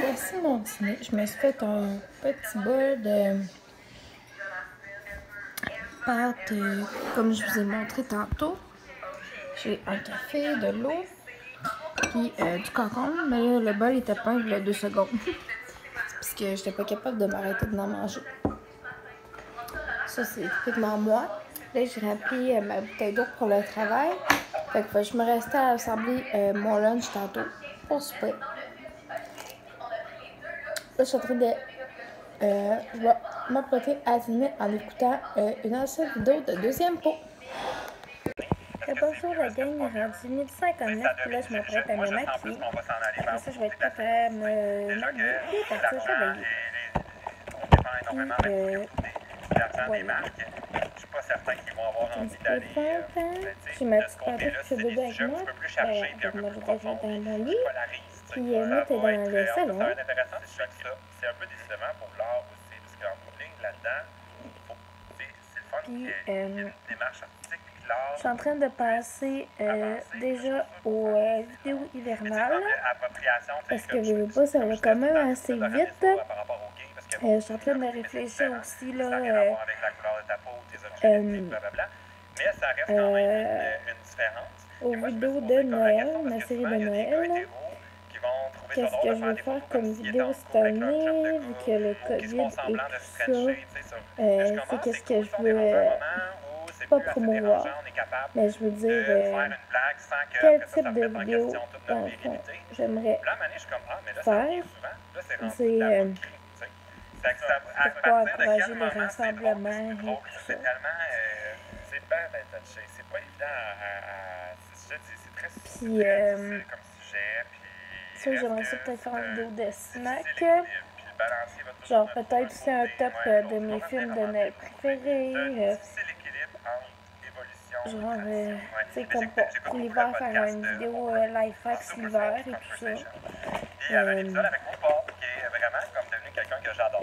Voici mon dîner. Je me suis fait un petit bol de pâte, comme je vous ai montré tantôt. J'ai un café, de l'eau, puis du concombre. Mais là, le bol était plein il y a 2 secondes. Parce que j'étais pas capable de m'arrêter de n'en manger. Ça, c'est typiquement moi. Là, j'ai rempli ma bouteille d'eau pour le travail. Fait que je me restais à assembler mon lunch tantôt pour souper. Là, je suis en train de je vais m'apprêter à dîner en écoutant une ancienne vidéo de deuxième pot. Bonjour la gang, il est rendu 12h59, puis là je m'apprête à me maquiller. Après ça, je vais être prête à me m'habiller et partir travailler. Puis voilà. Un petit peu longtemps. J'ai ma petite pantoufle qui fait bébé avec moi. Avec moi, je vais dans mon lit. Puis moi, t'es dans le salon. Puis, je suis en train de passer déjà aux vidéos hivernales. Parce que je veux pas, ça va quand même assez vite. Je suis en train de réfléchir aussi là, aux vidéos de Noël, ma série de Noël. Qu'est-ce que je vais faire comme vidéo cette année, vu que le COVID et tout ça. C'est qu'est-ce que je veux pas promouvoir, mais je veux dire quel type de vidéo, dans le fond, j'aimerais faire. C'est pour pas encourager le rassemblement et tout ça. Puis, ça, j'aimerais ça peut-être faire une vidéo de snack. Genre, peut-être aussi un top de mes films de Noël préférés. Genre, tu sais, comme pour l'hiver, faire une vidéo life hacks l'hiver et tout ça.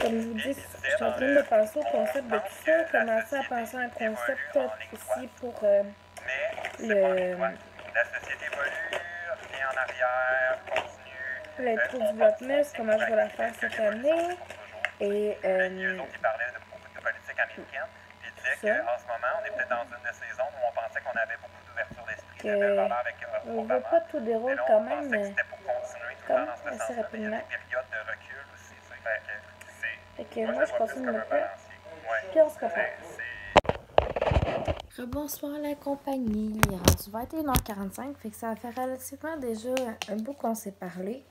Comme je vous dis, je suis en train de penser au concept de tout ça, commencer à penser à un concept aussi pour l'intro du Vlogmas, comment je vais la faire cette année. Et on voit pas tout déroule quand même, mais comme assez rapidement. Fait que moi, je continue de me faire, puis on se reprend. Rebonsoir la compagnie, il est rendu 21h45, fait que ça fait relativement déjà un bout qu'on s'est parlé.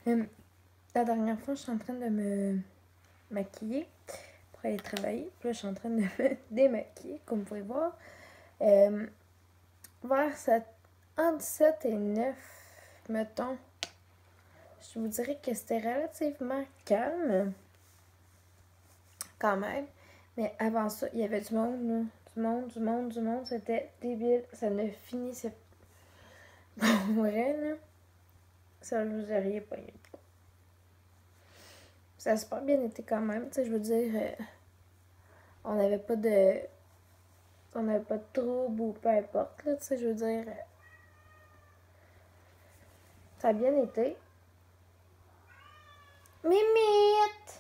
La dernière fois, je suis en train de me maquiller pour aller travailler. Puis là, je suis en train de me démaquiller, comme vous pouvez voir. Vers entre 7 et 9, mettons, je vous dirais que c'était relativement calme, quand même. Mais avant ça, il y avait du monde, là. Du monde. C'était débile. Ça ne finissait pas. Vrai, là. Ça, je vous ai rien pogné. Ça a super bien été quand même. Tu sais, je veux dire, on n'avait pas de trouble ou peu importe, là. Tu sais, je veux dire, ça a bien été. Mimite!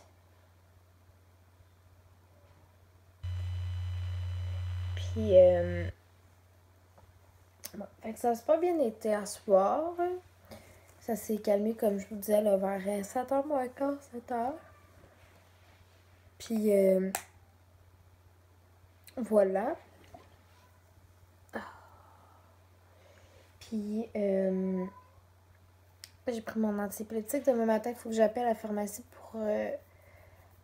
Puis, bon, fait que ça a super bien été à soir. Ça s'est calmé, comme je vous disais, là, vers 7h moins quart, 7h. Puis, voilà. Puis, j'ai pris mon antibiotique. Demain matin, il faut que j'appelle à la pharmacie pour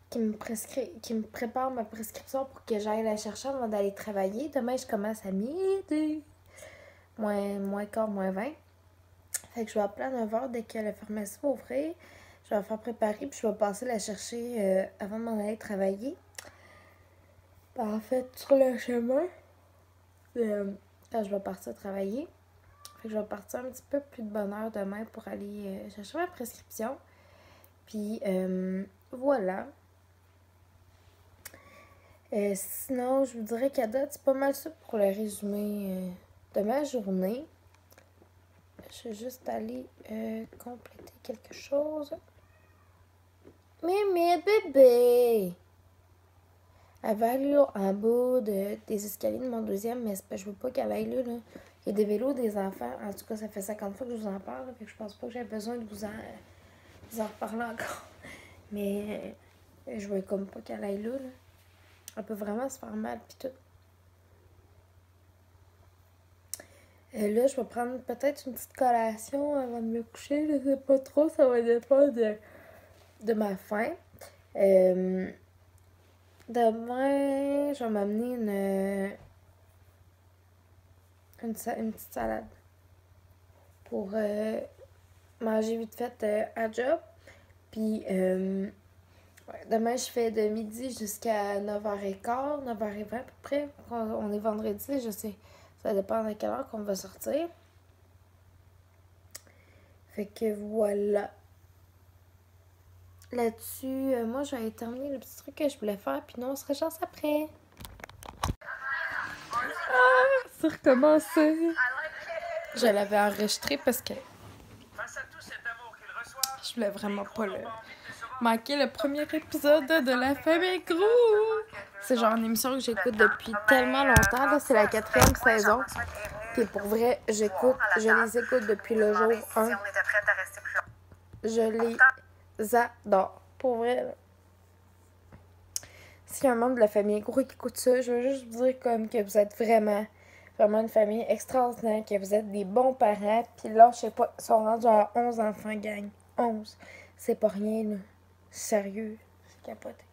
qui me prépare ma prescription pour que j'aille la chercher avant d'aller travailler. Demain, je commence à midi. Moins quart, moins 20. Fait que je vais appeler à 9h dès que la pharmacie va ouvrir. Je vais la faire préparer, puis je vais passer la chercher avant de m'en aller travailler. En fait, sur le chemin, quand je vais partir travailler. Fait que je vais partir un petit peu plus de bonne heure demain pour aller chercher ma prescription. Puis, voilà. Sinon, je vous dirais qu'à date, c'est pas mal ça pour le résumé de ma journée. Je vais juste aller compléter quelque chose. Mémé, bébé! Elle va aller là, en bas des escaliers de mon deuxième, mais je veux pas qu'elle aille là, là. Il y a des vélos des enfants. En tout cas, ça fait 50 fois que je vous en parle, fait que je pense pas que j'ai besoin de vous en reparler encore. Mais je veux comme pas qu'elle aille là, là. Elle peut vraiment se faire mal, pis tout. Là, je vais prendre peut-être une petite collation avant de me coucher. Je sais pas trop, ça va dépendre de ma faim. Demain, je vais m'amener une petite salade pour manger vite fait à job. Puis, demain, je fais de midi jusqu'à 9h15, 9h20 à peu près. On est vendredi, je sais. Ça dépend de quelle heure qu'on va sortir. Fait que voilà. Là-dessus, moi, je vais terminer le petit truc que je voulais faire. Puis nous, on se rechasse après. Ah, c'est recommencé. Je l'avais enregistré parce que je voulais vraiment pas manquer le premier épisode de La Famille Gros. C'est genre une émission que j'écoute depuis tellement longtemps. Là, c'est la 4e saison. Puis pour vrai, je les écoute depuis le jour 1. Je les adore. Pour vrai, là. S'il y a un membre de la famille Gros qui écoute ça, je veux juste vous dire comme que vous êtes vraiment une famille extraordinaire, que vous êtes des bons parents. Puis là, je sais pas, ils sont rendus à 11 enfants, gang. 11. C'est pas rien, là. Sérieux. C'est capoté.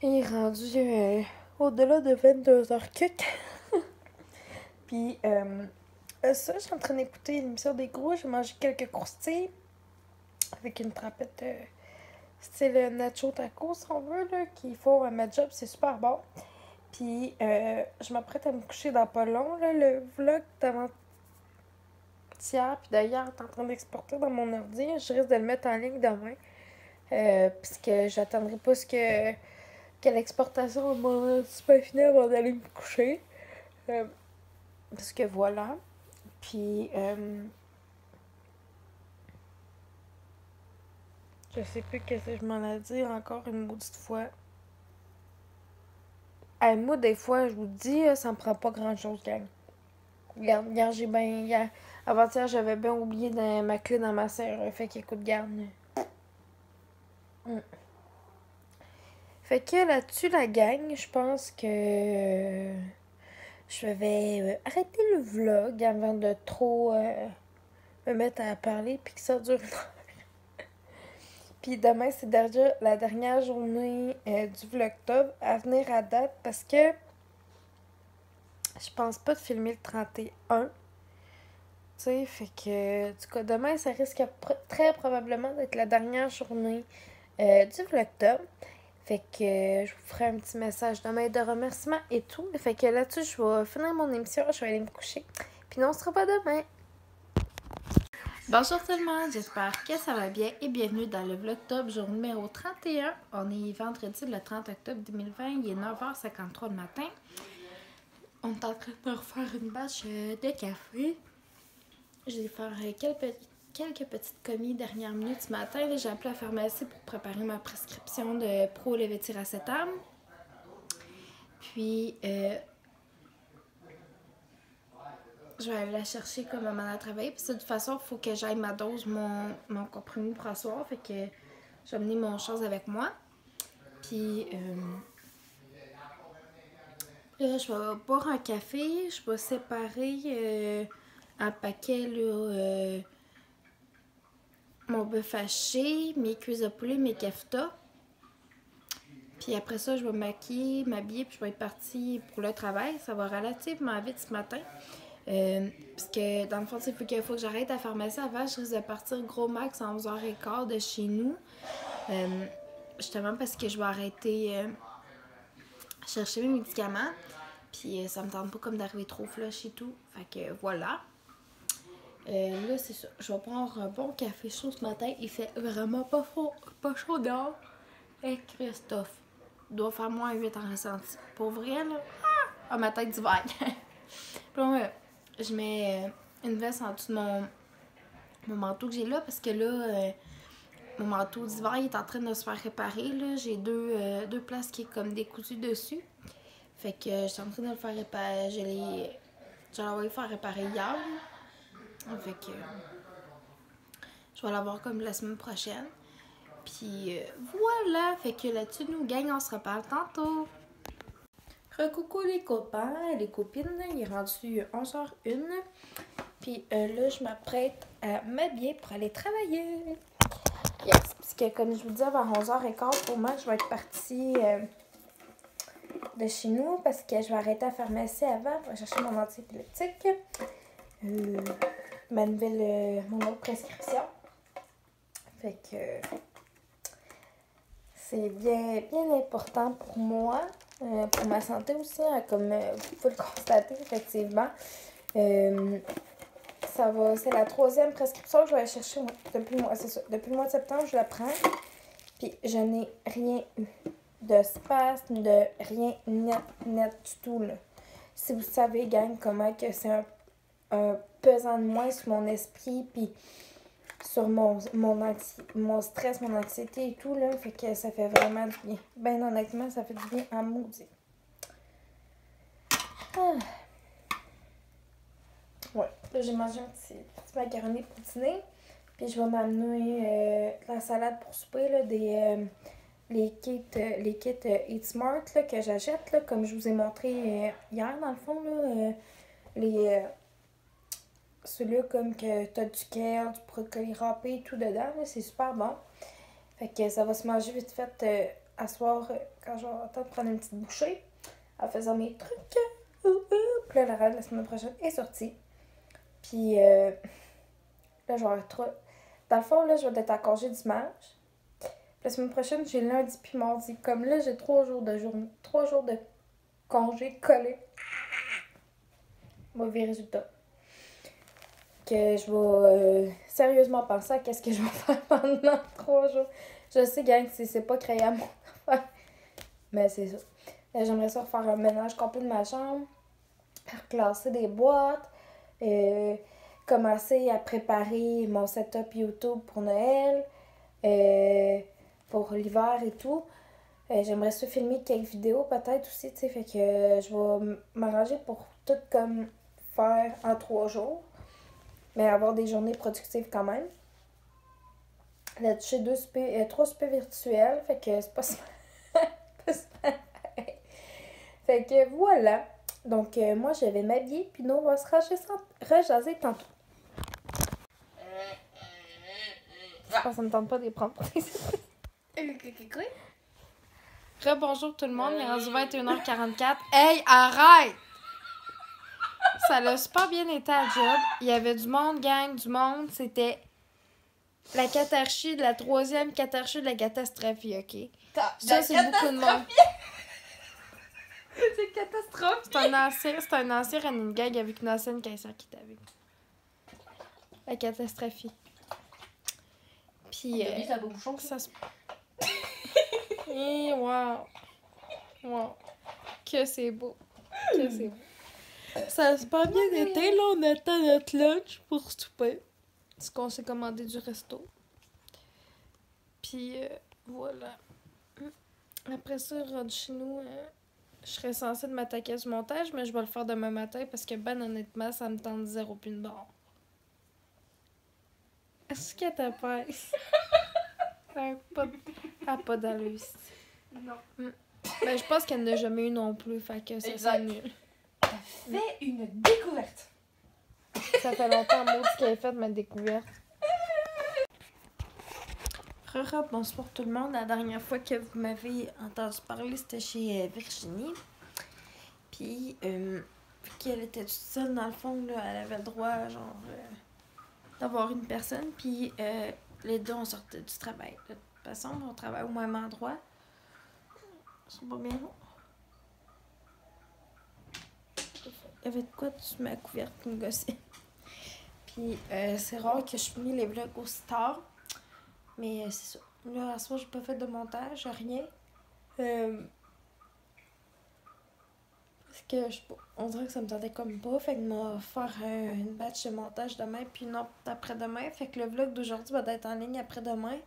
Il est rendu au-delà de 22h cuc. Puis, ça, je suis en train d'écouter l'émission des Gros. J'ai mangé quelques croustilles avec une trempette style nacho taco, si on veut, là, qu'il faut à ma job. C'est super bon. Puis, je m'apprête à me coucher dans pas long. Là, le vlog d'avant-hier, puis d'ailleurs, est en train d'exporter dans mon ordi. Je risque de le mettre en ligne demain. Puisque j'attendrai pas que l'exportation soit finie avant d'aller me coucher. Parce que voilà. Puis, je sais plus qu'est-ce que je m'en ai dit encore une maudite fois. Moi, des fois, je vous dis, ça me prend pas grand-chose, gang. Regarde, j'ai bien... Avant-hier, j'avais bien oublié ma clé dans ma serrure. Fait qu'écoute, garde. Fait que là-dessus, la gang, je pense que je vais arrêter le vlog avant de trop me mettre à parler puis que ça dure une heure. Puis demain, c'est déjà la dernière journée du vlogtober à venir à date parce que je pense pas de filmer le 31. Tu sais, fait que du coup, demain, ça risque très probablement d'être la dernière journée du vlogtober. Fait que je vous ferai un petit message demain de remerciement et tout. Fait que là-dessus, je vais finir mon émission, je vais aller me coucher. Puis non, on se revoit demain. Bonjour tout le monde, j'espère que ça va bien et bienvenue dans le vlogtober jour numéro 31. On est vendredi le 30 octobre 2020, il est 9h53 le matin. On est en train de refaire une bâche de café. Je vais faire quelques petites commis dernière minute ce matin. J'ai appelé la pharmacie pour préparer ma prescription de Pro-Levétiracétam. Puis, je vais aller la chercher comme maman a travaillé. Puis de toute façon, il faut que j'aille ma dose, mon comprimé pour asseoir. Fait que je vais amener mon chose avec moi. Puis, là, je vais boire un café. Je vais séparer un paquet, là, mon bœuf haché, mes cuisses de poulet, mes keftas. Puis après ça, je vais m'habiller, puis je vais être partie pour le travail. Ça va relativement vite ce matin. Parce que dans le fond, il faut que j'arrête à la pharmacie avant. Je risque de partir gros max à 11h15 de chez nous. Justement parce que je vais arrêter chercher mes médicaments. Puis ça me tente pas comme d'arriver trop flush et tout. Fait que voilà. Là, c'est ça. Je vais prendre un bon café chaud ce matin. Il fait vraiment pas chaud dehors. Et Christophe, il doit faire moins 8 en ressenti. Pour vrai, là, ma tête d'hiver. Puis là, je mets une veste en dessous de mon manteau que j'ai là parce que là, mon manteau d'hiver, il est en train de se faire réparer, là. J'ai deux places qui est comme décousues dessus. Fait que je suis en train de le faire réparer. Je l'ai envoyé faire réparer hier. Fait que je vais l'avoir comme la semaine prochaine. Puis voilà. Fait que là-dessus, nous, gang, on se reparle tantôt. Recoucou les copains, les copines. Il est rendu 11h01. Puis là, je m'apprête à m'habiller pour aller travailler. Yes. Parce que comme je vous disais, vers 11h15, pour moi, je vais être partie de chez nous parce que je vais arrêter à la pharmacie avant pour chercher mon antibiotique. Mon autre prescription. Fait que c'est bien important pour moi, pour ma santé aussi, hein, comme vous pouvez le constater, effectivement. C'est la 3e prescription que je vais aller chercher depuis le mois de septembre, je la prends. Puis je n'ai rien eu de spasme, de rien net du tout, là. Si vous savez, gang, comment que c'est un pesant de moins sur mon esprit, puis sur mon stress, mon anxiété et tout, là. Fait que ça fait vraiment du bien. Ben honnêtement, ça fait du bien en maudit. Ah. Ouais, là j'ai mangé un petit macaroni pour dîner. Puis je vais m'amener de la salade pour souper, là, les kits Eat Smart là, que j'achète, là, comme je vous ai montré hier dans le fond, là, ceux-là comme que t'as du kale, du brocoli râpé et tout dedans, là, c'est super bon. Fait que ça va se manger vite fait à soir quand je vais avoir le temps de prendre une petite bouchée en faisant mes trucs. Puis là, la règle la semaine prochaine est sortie. Puis là, je vais avoir trop. Dans le fond, là, je vais être en congé dimanche. La semaine prochaine, j'ai lundi puis mardi. Comme là, j'ai 3 jours de congé collés. Mauvais résultat. Que je vais sérieusement penser à qu'est-ce que je vais faire pendant 3 jours. Je sais, gang, c'est pas créé à mon affaire. Mais c'est ça. Là, j'aimerais ça refaire un ménage complet de ma chambre. Reclasser des boîtes. Commencer à préparer mon setup YouTube pour Noël, pour l'hiver et tout. J'aimerais ça filmer quelques vidéos peut-être aussi, tu sais, fait que je vais m'arranger pour tout comme faire en 3 jours, mais avoir des journées productives quand même. Là-dessus, 3 soupers virtuels, fait que c'est pas super. Fait que voilà. Donc, moi, je vais m'habiller, puis nous, on va se rejaser tantôt. Je pense que ça me tente pas de les prendre pour des Rebonjour tout le monde, il est rendu 21h44. Hey, arrête! Ça l'a super bien été à job. Il y avait du monde, gang, du monde. C'était la catharchie de la 3e catharchie de la catastrophe, OK? Ça, c'est beaucoup de monde. C'est catastrophique. C'est un ancien running gag avec une ancienne caissière qui était avec. La catastrophe. Puis ça se... Et wow. Que c'est beau. Ça a super bien été. Là, on attend notre lunch pour souper. Parce qu'on s'est commandé du resto. Puis voilà. Après ça, rendu chez nous, je serais censée de m'attaquer à ce montage, mais je vais le faire demain matin parce que ben honnêtement, ça me tente 0 plus de bord. Est-ce que t'as peur? Pas d'allure. Non. Ben, je pense qu'elle n'a jamais eu non plus, fait que ça c'est nul. T'as fait une découverte. Ça fait longtemps, Maud, qu'elle a fait ma découverte. Bonsoir tout le monde. La dernière fois que vous m'avez entendu parler, c'était chez Virginie. Puis, vu qu'elle était toute seule, dans le fond, là, elle avait le droit, genre, d'avoir une personne. Puis, les deux, on sortait du travail. De toute façon, on travaille au même endroit. C'est pas bien long. Il y avait de quoi sur ma couverte qui me gossait. Puis, c'est rare que je finis les vlogs aussi tard. Mais c'est ça. Là, à ce soir, j'ai pas fait de montage, rien. Parce que, on dirait que ça me tentait comme pas. Fait que je vais faire une batch de montage demain, puis une autre après-demain. Fait que le vlog d'aujourd'hui va être en ligne après-demain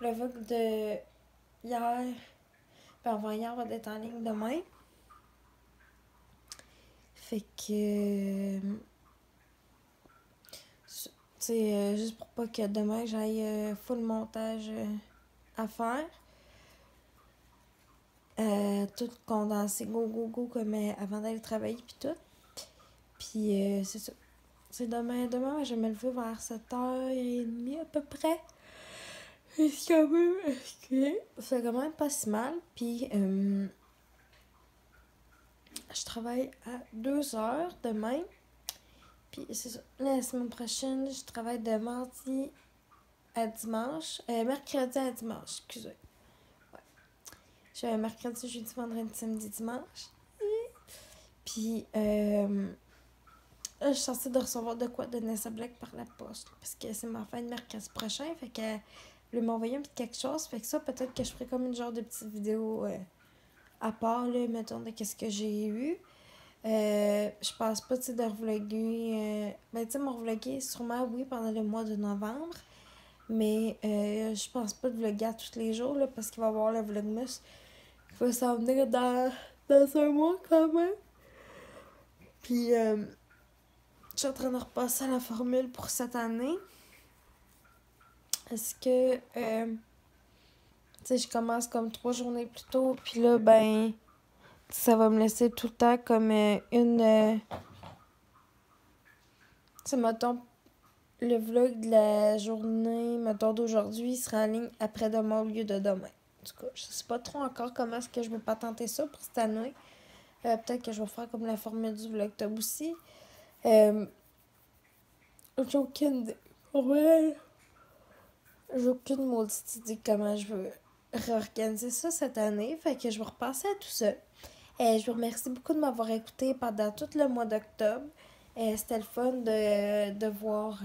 le vlog de hier, ben avant-hier, va être en ligne demain. Fait que... tu sais, juste pour pas que demain j'aille full montage à faire. Tout condensé, go, comme avant d'aller travailler, puis tout. Puis c'est ça. C'est demain, je vais me lever vers 7h30 à peu près. C'est quand même, c'est quand même pas si mal. Puis je travaille à 2h demain. Puis c'est ça. La semaine prochaine, je travaille de mardi à dimanche. Mercredi à dimanche, excusez. Ouais. Je fais mercredi, jeudi, vendredi, samedi, dimanche. Puis je suis censée de recevoir de quoi de Nessa Black par la poste. Parce que c'est ma fin de mercredi prochain. Fait que lui m'envoyer un petit quelque chose. Fait que ça, peut-être que je ferai comme une genre de petite vidéo à part, là, mettons, de qu'est-ce que j'ai eu. Je pense pas, tu sais, de revlogger. Ben, tu sais, mon revlogger, sûrement, oui, pendant le mois de novembre. Mais je pense pas de vlogger à tous les jours, là, parce qu'il va y avoir le Vlogmas qui va s'en venir dans un mois, quand même. Puis, je suis en train de repasser à la formule pour cette année. Est-ce que, tu sais, je commence comme 3 journées plus tôt, puis là, ben, ça va me laisser tout le temps comme une... tu sais, mettons, le vlog de la journée, mettons, d'aujourd'hui, sera en ligne après-demain au lieu de demain. En tout cas, je sais pas trop encore comment est-ce que je vais pas tenter ça pour cette année. Peut-être que je vais faire comme la formule du vlogtob aussi. J'ai aucune idée. Ouais. J'ai aucune maudite idée comment je veux réorganiser ça cette année. Fait que je vais repasser à tout ça. Je vous remercie beaucoup de m'avoir écouté pendant tout le mois d'octobre. C'était le fun de voir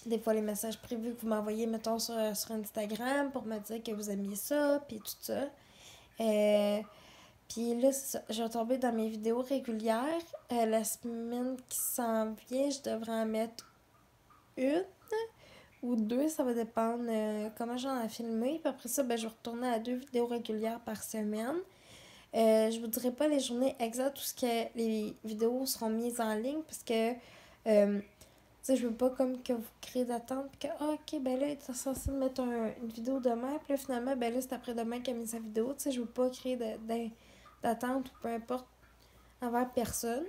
des fois les messages privés que vous m'envoyez, mettons, sur Instagram pour me dire que vous aimiez ça, puis tout ça. Puis là, c'est ça. Je vais tomber dans mes vidéos régulières. La semaine qui s'en vient, je devrais en mettre une ou deux, ça va dépendre comment j'en ai filmé. Puis après ça, ben, je vais retourner à 2 vidéos régulières par semaine. Je vous dirai pas les journées exactes où les vidéos seront mises en ligne parce que tu sais, je veux pas comme que vous créez d'attente que ok, ben là, il est censé mettre une vidéo demain, puis là, finalement, ben là, c'est après-demain qu'il a mis sa vidéo. Tu sais, je veux pas créer d'attente ou peu importe envers personne.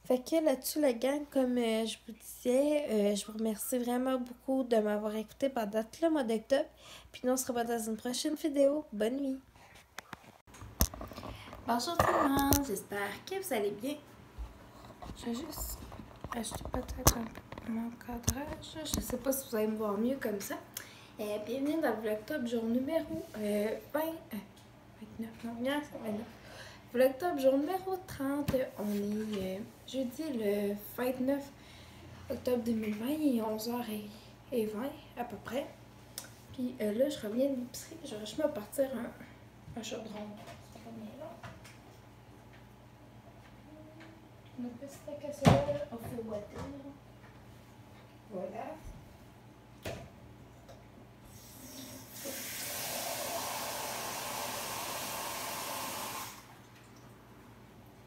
Fait que là-dessus, la gang, comme je vous disais, je vous remercie vraiment beaucoup de m'avoir écouté pendant tout le mois d'octobre. Puis nous, on se revoit dans une prochaine vidéo. Bonne nuit! Bonjour tout le monde, j'espère que vous allez bien. Je vais juste acheter peut-être un peu mon cadrage. Je sais pas si vous allez me voir mieux comme ça. Bienvenue dans le Vlogtob jour numéro 29, non, bien, c'est 29. Vlogtob jour numéro 30. On est jeudi le 29 octobre 2020, il est 11h20 à peu près. Puis là, je reviens de l'épicerie, je vais juste me partir un chaudron. Une petite casserole au feu boîté. Voilà.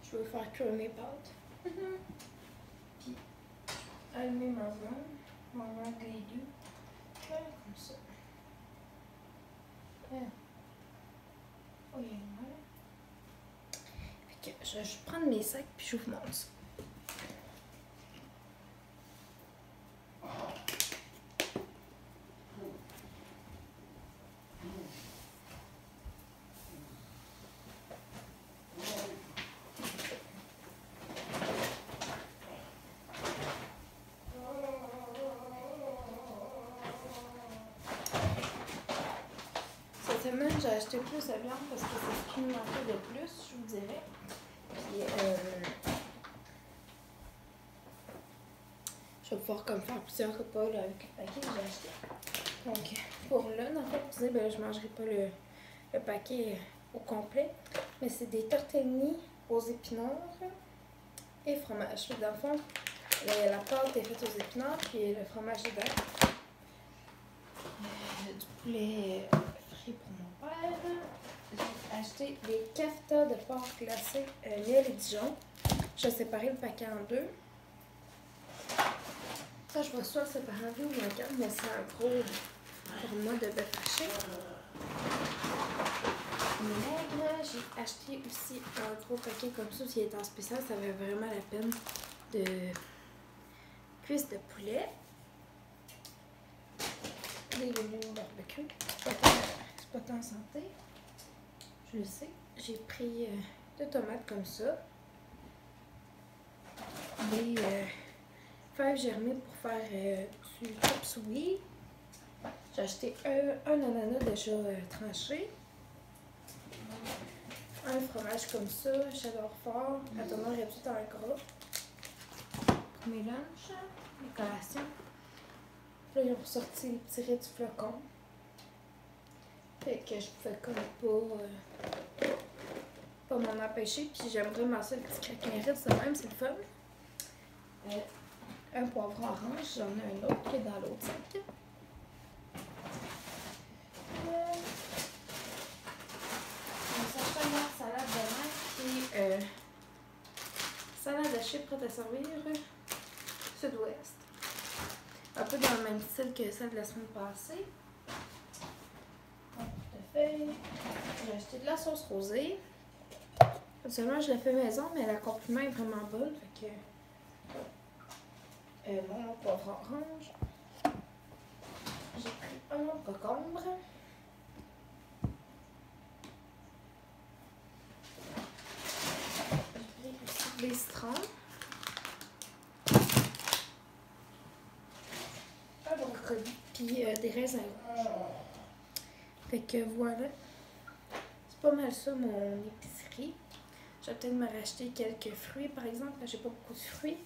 Je vais faire cuire mes pâtes. Puis allumer ma viande. Ma viande grillée. Comme ça. Oh, il y a une main. Fait que je vais juste prendre mes sacs puis je vous montre ça. Cette semaine, j'ai acheté plus de viande parce que c'est ce qui me manquait de plus, je vous dirais. Puis, je vais pouvoir comme faire plusieurs repas là, avec le paquet que j'ai acheté. Donc, pour là, dans le fait, vous savez, ben, je ne mangerai pas le paquet au complet. Mais c'est des tortellini aux épinards et fromage. Dans le fond, la pâte est faite aux épinards puis le fromage dedans. Du poulet frit pour mon père. J'ai acheté des keftas de porc glacé miel et Dijon. J'ai séparé le paquet en deux. Ça, je vais soit le séparer en deux ou en quatre, mais c'est un gros format de bœuf haché. Vinaigre, j'ai acheté aussi un gros paquet comme ça. S'il est en spécial, ça valait vraiment la peine de cuisses de poulet. Des légumes barbecue. C'est pas tant santé. Je le sais. J'ai pris deux tomates comme ça. Des fèves germées pour faire du chop suey. J'ai acheté un ananas déjà tranché. Un fromage comme ça, cheddar fort, à teneur réduite en gras. Pour mes lunchs, mes collations. Là, ils ont ressorti les petits riz du flocon. Fait que je pouvais comme pas m'en empêcher. Puis j'aime vraiment ça, le petit craquin riz, ça même, c'est le fun. Un poivron orange, j'en ai un autre qui est dans l'autre sac. Salade de mer et salade hachée prête à servir sud-ouest. Un peu dans le même style que celle de la semaine passée. Un portefeuille. J'ai acheté de la sauce rosée. Seulement je l'ai fait maison, mais l'accompagnement est vraiment bonne. Fait que mon poivron orange. J'ai pris un autre concombre. Des citrons, un brocoli, puis des raisins rouges. Fait que voilà, c'est pas mal ça mon épicerie. Je vais peut-être me racheter quelques fruits par exemple, parce que j'ai pas beaucoup de fruits.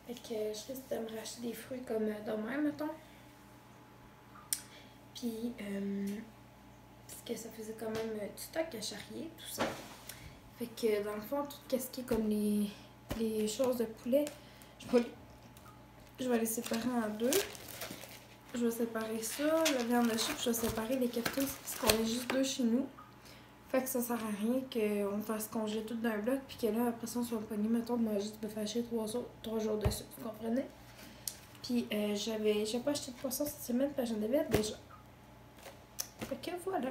Fait que je risque de me racheter des fruits comme demain, mettons. Puis, parce que ça faisait quand même du stock à charrier, tout ça. Fait que dans le fond, tout ce qui est comme les choses de poulet, je vais les séparer en deux. Je vais séparer ça, la viande de chip, je vais séparer les cafés parce qu'on est juste deux chez nous. Fait que ça sert à rien qu'on fasse congeler tout d'un bloc puis que là, après ça, on soit pogné, mettons, de manger du bœuf haché 3 jours dessus, vous comprenez? Puis j'ai pas acheté de poisson cette semaine parce que j'en avais déjà. Fait que voilà.